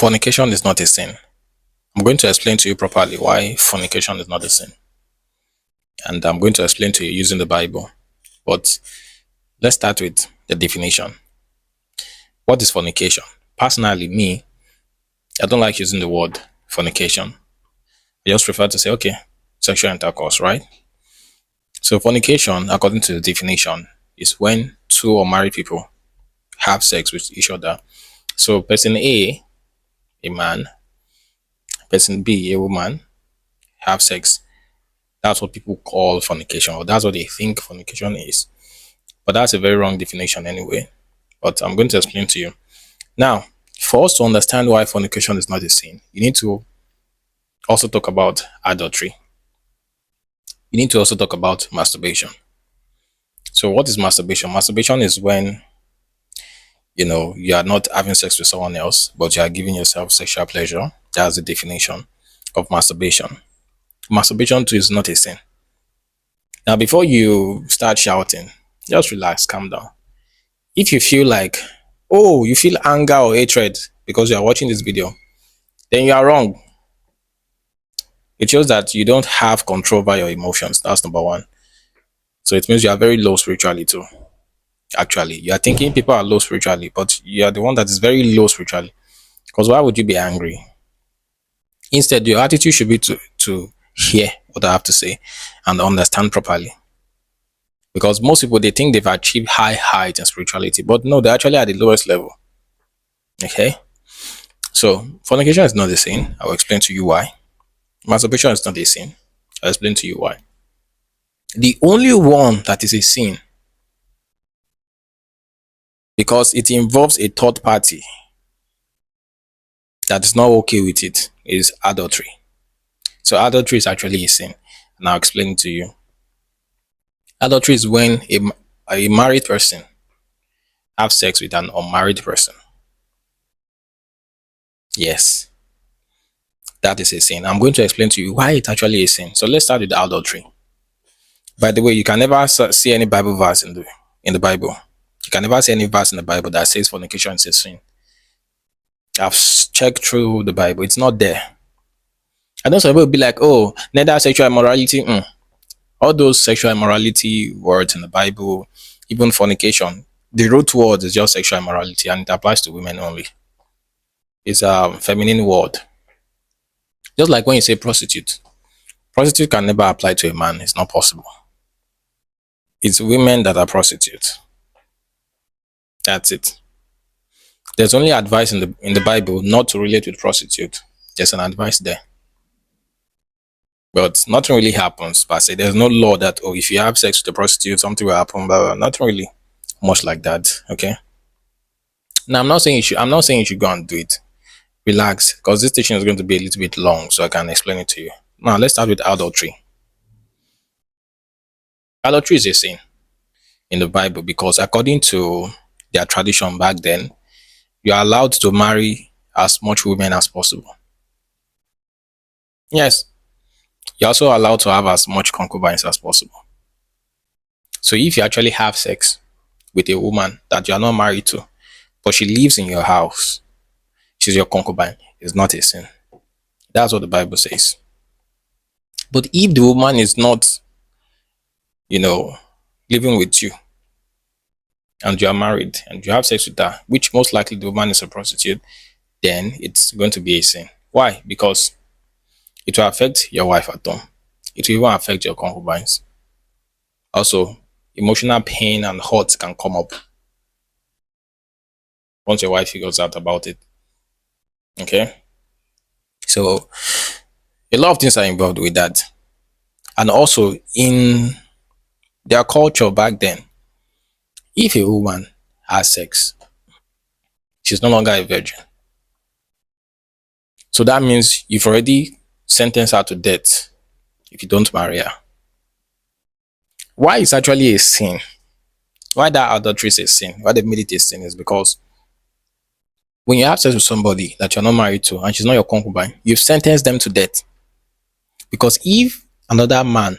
Fornication is not a sin. I'm going to explain to you properly why fornication is not a sin. And I'm going to explain to you using the Bible. But let's start with the definition. What is fornication? Personally, me, I don't like using the word fornication. I just prefer to say, okay, sexual intercourse, right? So fornication, according to the definition, is when two or married people have sex with each other. So person a man, person B, a woman, have sex. That's what people call fornication, or that's what they think fornication is. But that's a very wrong definition anyway. But I'm going to explain to you. Now, for us to understand why fornication is not a sin, you need to also talk about adultery. You need to also talk about masturbation. So, what is masturbation? Masturbation is when you are not having sex with someone else, but you are giving yourself sexual pleasure. That's the definition of masturbation. Masturbation too is not a sin. Now, before you start shouting, just relax, calm down. If you feel like, oh, you feel anger or hatred because you are watching this video, then you are wrong. It shows that you don't have control over your emotions. That's number one. So it means you are very low spiritually too. Actually, you are thinking people are low spiritually, but you are the one that is very low spiritually. Because why would you be angry? Instead, your attitude should be to hear what I have to say and understand properly. Because most people they think they've achieved high height in spirituality, but no, they're actually at the lowest level. Okay, so fornication is not a sin. I'll explain to you why. Masturbation is not a sin. I'll explain to you why. The only one that is a sin, because it involves a third party that is not okay with it, is adultery. So adultery is actually a sin, and I'll explain it to you. Adultery is when a married person have sex with an unmarried person. Yes, that is a sin. I'm going to explain to you why it's actually a sin. So let's start with adultery. By the way, you can never see any Bible verse in the Bible. You can never see any verse in the Bible that says fornication is a sin. I've checked through the Bible; it's not there. I know some people will be like, "Oh, neither sexual immorality." All those sexual immorality words in the Bible, even fornication, the root word is just sexual immorality, and it applies to women only. It's a feminine word. Just like when you say prostitute, prostitute can never apply to a man. It's not possible. It's women that are prostitutes. That's it. There's only advice in the Bible not to relate with prostitute. There's an advice there. But nothing really happens per se. There's no law that, oh, if you have sex with a prostitute, something will happen, but nothing really much like that. Okay. Now I'm not saying you should go and do it. Relax, because this teaching is going to be a little bit long, so I can explain it to you. Now let's start with adultery. Adultery is a sin in the Bible because according to their tradition back then, you are allowed to marry as much women as possible. Yes, you're also allowed to have as much concubines as possible. So if you actually have sex with a woman that you are not married to, but she lives in your house, she's your concubine, it's not a sin. That's what the Bible says. But if the woman is not, you know, living with you and you are married and you have sex with her, which most likely the woman is a prostitute, then it's going to be a sin. Why? Because it will affect your wife at home. It will even affect your concubines. Also, emotional pain and hurt can come up once your wife figures out about it. Okay? So, a lot of things are involved with that. And also, in their culture back then, if a woman has sex, she's no longer a virgin. So that means you've already sentenced her to death if you don't marry her. Why it's actually a sin? Why that adultery is a sin? Why they made it a sin is because when you have sex with somebody that you're not married to and she's not your concubine, you've sentenced them to death. Because if another man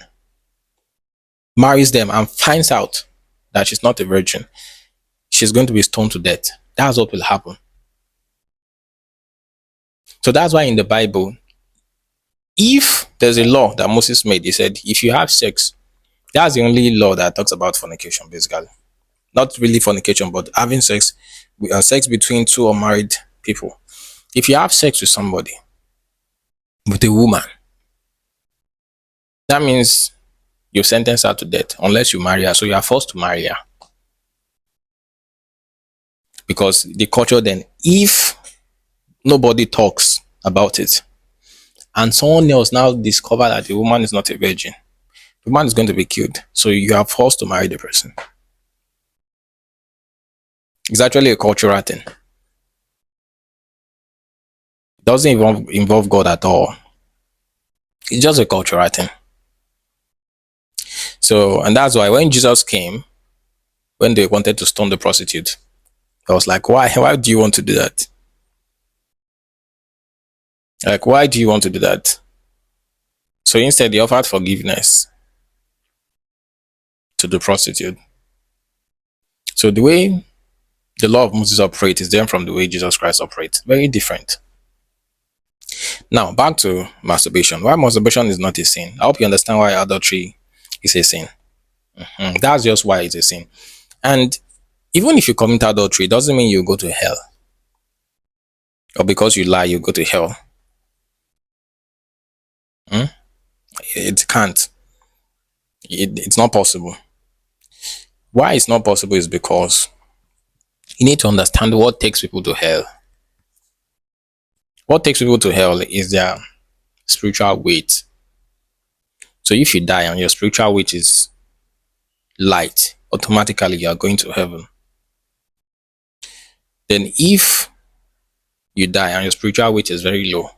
marries them and finds out that she's not a virgin, she's going to be stoned to death. That's what will happen. So that's why in the Bible, if there's a law that Moses made, he said, if you have sex, that's the only law that talks about fornication, basically. Not really fornication, but having sex, sex between two unmarried people. If you have sex with somebody, with a woman, that means you sentence her to death unless you marry her. So you are forced to marry her because the culture then, if nobody talks about it and someone else now discover that the woman is not a virgin, the woman is going to be killed. So you are forced to marry the person. It's actually a cultural thing. It doesn't involve God at all. It's just a cultural thing. So, and that's why when Jesus came, when they wanted to stone the prostitute, I was like, why? Why do you want to do that? Like, why do you want to do that? So instead, he offered forgiveness to the prostitute. So the way the law of Moses operates is different from the way Jesus Christ operates. Very different. Now, back to masturbation. Why masturbation is not a sin? I hope you understand why adultery is a sin. That's just why it's a sin. And even if you commit adultery, it doesn't mean you go to hell. Or because you lie, you go to hell. It can't. It's not possible. Why it's not possible is because you need to understand what takes people to hell. What takes people to hell is their spiritual weight. So if you die and your spiritual weight is light, automatically you are going to heaven. Then if you die and your spiritual weight is very low,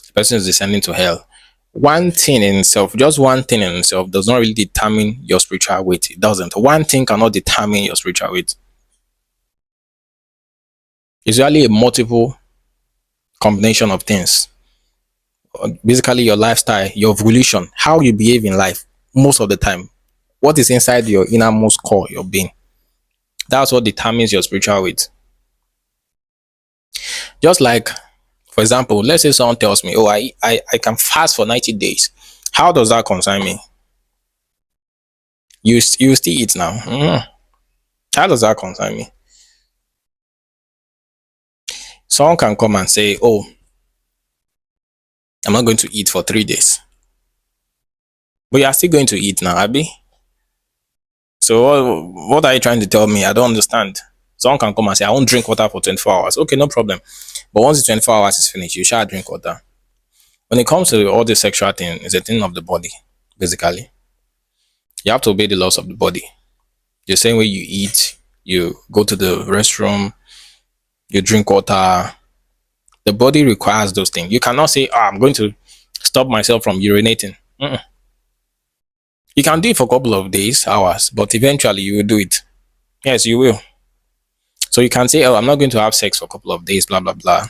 the person is descending to hell. One thing in itself, just one thing in itself, does not really determine your spiritual weight. It doesn't. One thing cannot determine your spiritual weight. It's really a multiple combination of things. Basically, your lifestyle, your evolution, how you behave in life, most of the time, what is inside your innermost core, your being. That's what determines your spiritual weight. Just like, for example, let's say someone tells me, oh, I can fast for 90 days. How does that concern me? You still eat now. How does that concern me? Someone can come and say, oh, I'm not going to eat for 3 days. But you are still going to eat now, Abby. So what are you trying to tell me? I don't understand. Someone can come and say, I won't drink water for 24 hours. Okay, no problem. But once the 24 hours is finished, you shall drink water. When it comes to all the sexual thing, it's a thing of the body, basically. You have to obey the laws of the body. The same way you eat, you go to the restroom, you drink water. The body requires those things. You cannot say, I'm going to stop myself from urinating. You can do it for a couple of days, hours, but eventually you will do it. Yes, you will. So you can say, oh, I'm not going to have sex for a couple of days, blah, blah, blah.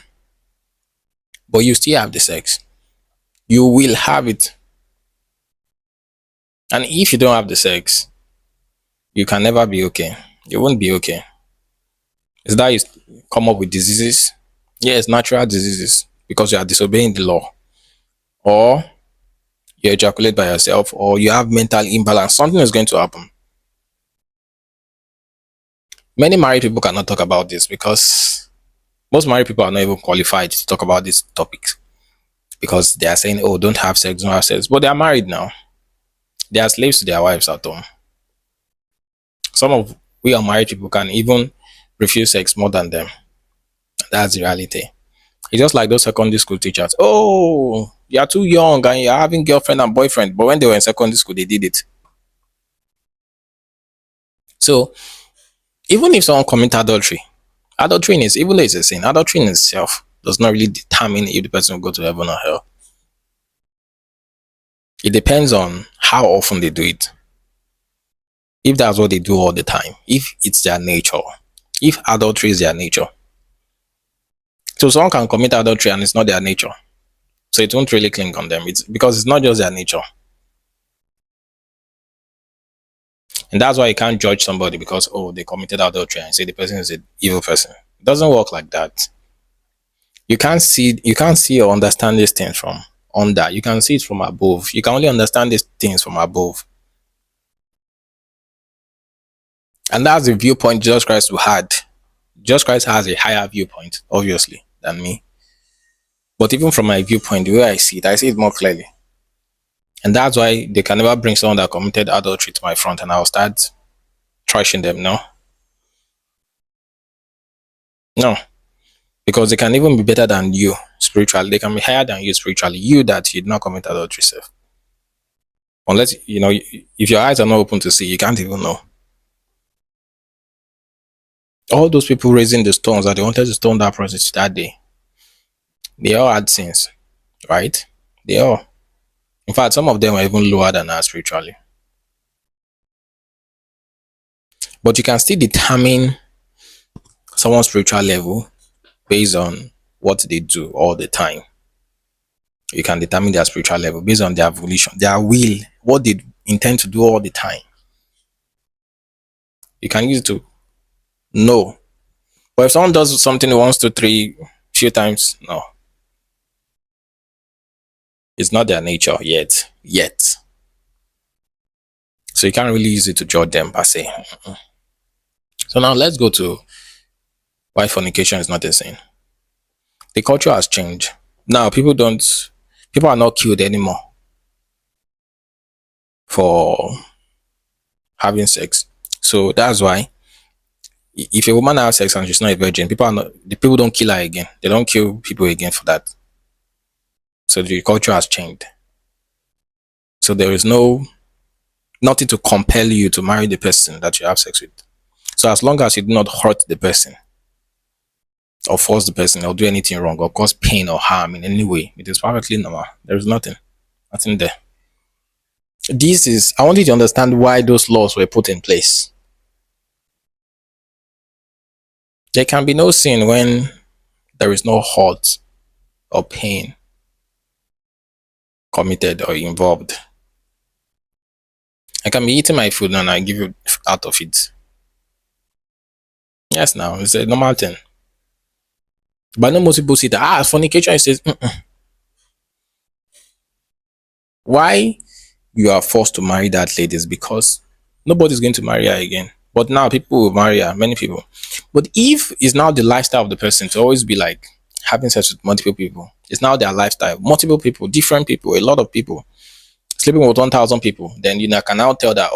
But you still have the sex. You will have it. And if you don't have the sex, you can never be okay. You won't be okay. Is that you come up with diseases? Yes, natural diseases because you are disobeying the law. Or you ejaculate by yourself, or you have mental imbalance. Something is going to happen. Many married people cannot talk about this because most married people are not even qualified to talk about these topics because they are saying, oh, don't have sex, don't have sex. But they are married now. They are slaves to their wives at home. Some of we unmarried people can even refuse sex more than them. That's the reality. It's just like those secondary school teachers. Oh, you are too young and you're having girlfriend and boyfriend. But when they were in secondary school, they did it. So even if someone commit adultery, even though it's a sin, adultery in itself does not really determine if the person will go to heaven or hell. It depends on how often they do it. If that's what they do all the time, if it's their nature, if adultery is their nature. So someone can commit adultery and it's not their nature. So it won't really cling on them. It's because it's not just their nature. And that's why you can't judge somebody because, oh, they committed adultery and say the person is an evil person. It doesn't work like that. You can't see or understand these things from under. You can see it from above. You can only understand these things from above. And that's the viewpoint Jesus Christ had. Jesus Christ has a higher viewpoint, obviously, than me. But even from my viewpoint, the way I see it more clearly. And that's why they can never bring someone that committed adultery to my front and I'll start trashing them. No. No. Because they can even be better than you spiritually. They can be higher than you spiritually. You that did not commit adultery self. Unless, if your eyes are not open to see, you can't even know. All those people raising the stones that they wanted to stone that prostitute that day, they all had sins, right? They all. In fact, some of them were even lower than us spiritually. But you can still determine someone's spiritual level based on what they do all the time. You can determine their spiritual level based on their volition, their will, what they intend to do all the time. You can use it to know. But if someone does something once, two, three, few times, no. It's not their nature yet. Yet. So you can't really use it to judge them per se. So now let's go to why fornication is not a sin. The culture has changed. Now people are not killed anymore for having sex. So that's why if a woman has sex and she's not a virgin, the people don't kill her again. They don't kill people again for that. So the culture has changed. So there is nothing to compel you to marry the person that you have sex with. So as long as you do not hurt the person or force the person or do anything wrong or cause pain or harm in any way, it is perfectly normal. There is nothing there. I want you to understand why those laws were put in place. There can be no sin when there is no hurt or pain committed or involved. I can be eating my food and I give you out of it. Yes, now it's a normal thing. But no most people see that fornication says why you are forced to marry that lady is because nobody's going to marry her again. But now people will marry her, many people. But if it's now the lifestyle of the person to always be like having sex with multiple people, it's now their lifestyle. Multiple people, different people, a lot of people, sleeping with 1,000 people, then you can now tell that,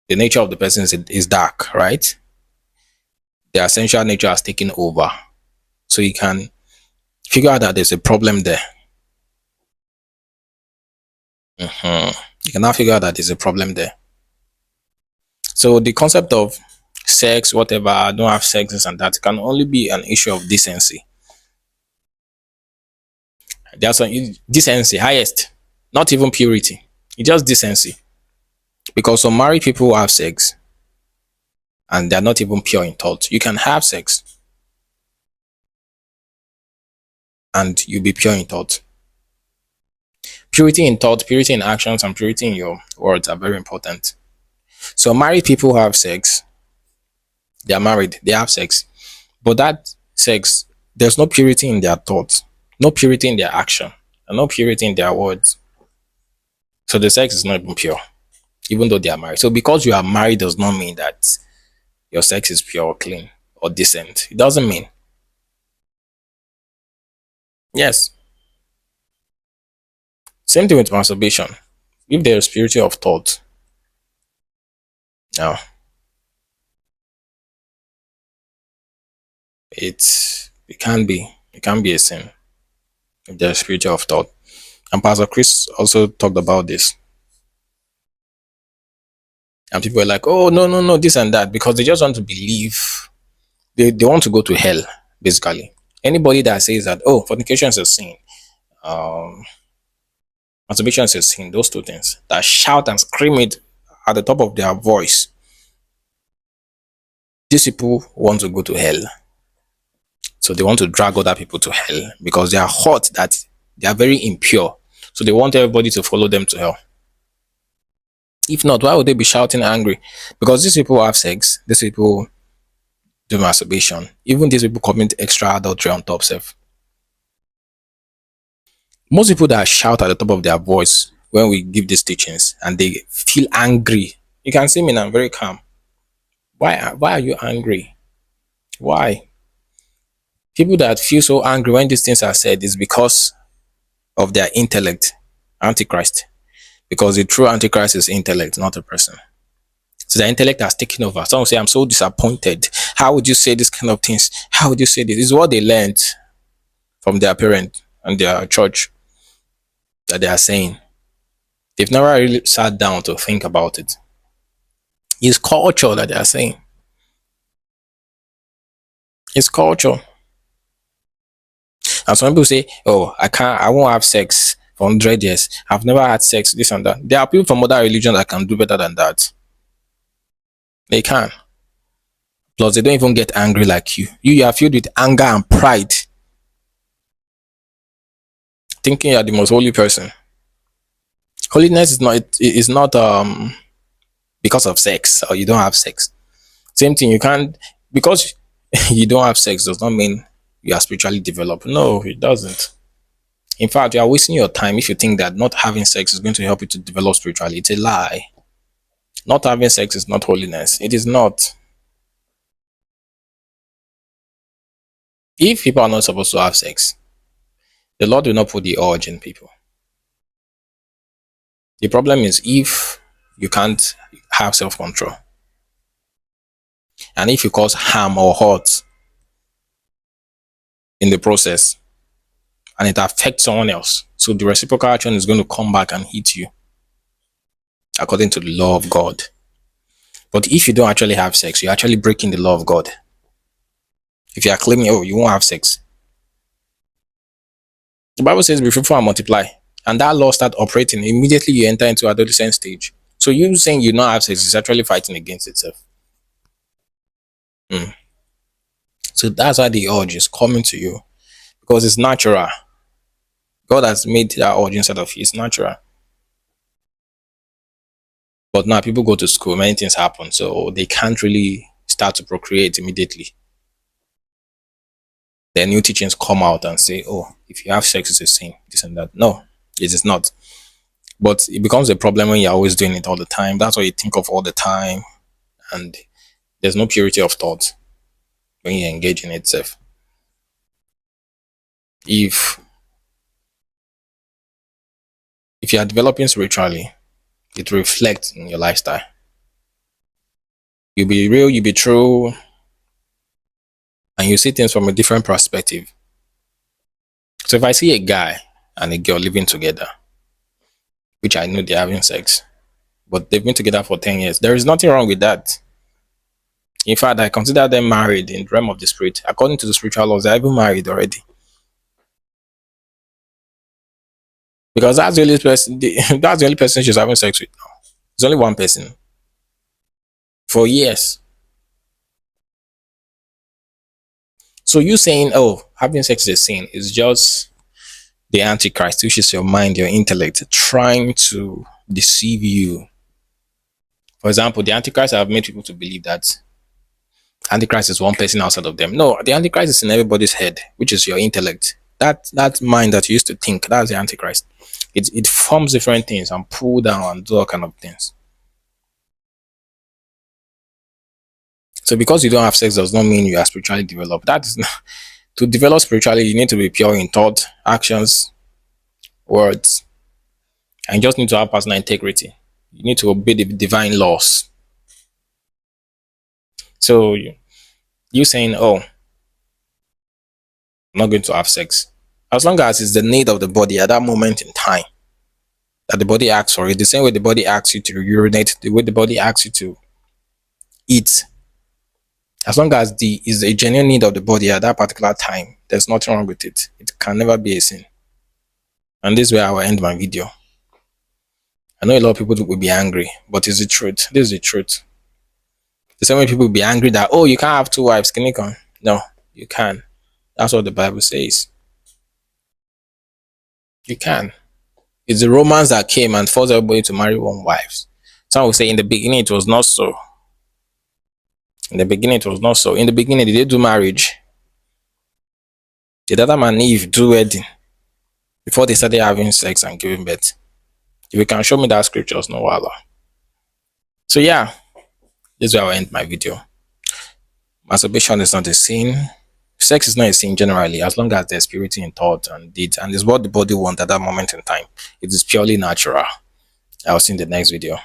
the nature of the person is dark, right? The essential nature has taken over. So you can figure out that there's a problem there. You can now figure out that there's a problem there. So the concept of sex, whatever, I don't have sex, this and that, can only be an issue of decency. There's some decency, highest, not even purity. It's just decency. Because some married people have sex and they're not even pure in thought. You can have sex and you'll be pure in thought. Purity in thought, purity in actions, and purity in your words are very important. So married people have sex. They are married. They have sex. But that sex, there's no purity in their thoughts, no purity in their action, and no purity in their words. So the sex is not even pure, even though they are married. So because you are married does not mean that your sex is pure or clean or decent. It doesn't mean. Yes. Same thing with masturbation. If there is purity of thought, now it can be a sin if there is purity of thought. And Pastor Chris also talked about this. And people were like, oh no, no, no, this and that, because they just want to believe they want to go to hell, basically. Anybody that says that, fornication is a sin, um, masturbation is a sin, those two things, that shout and scream it at the top of their voice, these people want to go to hell. So they want to drag other people to hell because they are hot that they are very impure. So they want everybody to follow them to hell. If not, why would they be shouting angry? Because these people have sex, these people do masturbation. Even these people commit extra adultery on top self. Most people that shout at the top of their voice when we give these teachings and they feel angry. You can see me now, I'm very calm. Why are you angry? Why? People that feel so angry when these things are said is because of their intellect, Antichrist. Because the true Antichrist is intellect, not a person. So the intellect has taken over. Some say, I'm so disappointed. How would you say this kind of things? How would you say this? This is what they learned from their parent and their church that they are saying. They've never really sat down to think about it. It's culture that they are saying. It's culture. And some people say, oh, I won't have sex for 100 years. I've never had sex, this and that. There are people from other religions that can do better than that. They can. Plus, they don't even get angry like you. You are filled with anger and pride, thinking you're the most holy person. Holiness is not because of sex or you don't have sex. Same thing, you can't because you don't have sex does not mean you are spiritually developed. No, it doesn't. In fact, you are wasting your time if you think that not having sex is going to help you to develop spiritually. It's a lie. Not having sex is not holiness. It is not. If people are not supposed to have sex, the Lord will not put the urge in people. The problem is if you can't have self control and if you cause harm or hurt in the process and it affects someone else, so the reciprocal action is going to come back and hit you according to the law of God. But if you don't actually have sex, you're actually breaking the law of God. If you are claiming, oh, you won't have sex, the Bible says, be fruitful and multiply. And that law start operating. Immediately you enter into adolescent stage. So you saying you don't have sex is actually fighting against itself. Mm. So that's why the urge is coming to you. Because it's natural. God has made that urge inside of you. It's natural. But now people go to school, many things happen. So they can't really start to procreate immediately. Then new teachings come out and say, oh, if you have sex, it's a sin. This and that. No, it is not. But it becomes a problem when you're always doing it all the time. That's what you think of all the time. And there's no purity of thought when you engage in itself. If if you are developing spiritually, it reflects in your lifestyle. You'll be real, you'll be true, and you see things from a different perspective. So if I see a guy and a girl living together, which I know they're having sex, but they've been together for 10 years, there is nothing wrong with that. In fact, I consider them married in the realm of the spirit. According to the spiritual laws, they're even married already. Because that's the only person that's the only person she's having sex with now. There's only one person for years. So you saying, oh, having sex is a sin is just the Antichrist, which is your mind, your intellect, trying to deceive you. For example, the Antichrist have made people to believe that Antichrist is one person outside of them. No, the Antichrist is in everybody's head, which is your intellect. That mind that you used to think, that's the Antichrist. It forms different things and pull down and do all kind of things. So because you don't have sex does not mean you are spiritually developed. That is not, to develop spiritually, you need to be pure in thought, actions, words, and you just need to have personal integrity. You need to obey the divine laws. So you saying, oh, I'm not going to have sex. As long as it's the need of the body at that moment in time that the body asks for it, the same way the body asks you to urinate, the way the body asks you to eat, as long as the is a genuine need of the body at that particular time, there's nothing wrong with it. It can never be a sin. And this is where I will end my video. I know a lot of people will be angry, but it's the truth. This is the truth. The same way people will be angry that, oh, you can't have two wives, can you come? No, you can. That's what the Bible says. You can. It's the Romans that came and forced everybody to marry one wife. Some will say in the beginning it was not so. In the beginning, it was not so. In the beginning, did they do marriage? Did Adam and Eve do wedding before they started having sex and giving birth? If you can show me that scriptures, no wala. So yeah, this is where I will end my video. Masturbation is not a sin. Sex is not a sin generally, as long as there's purity in thought and deeds, and it's what the body wants at that moment in time. It is purely natural. I'll see you in the next video.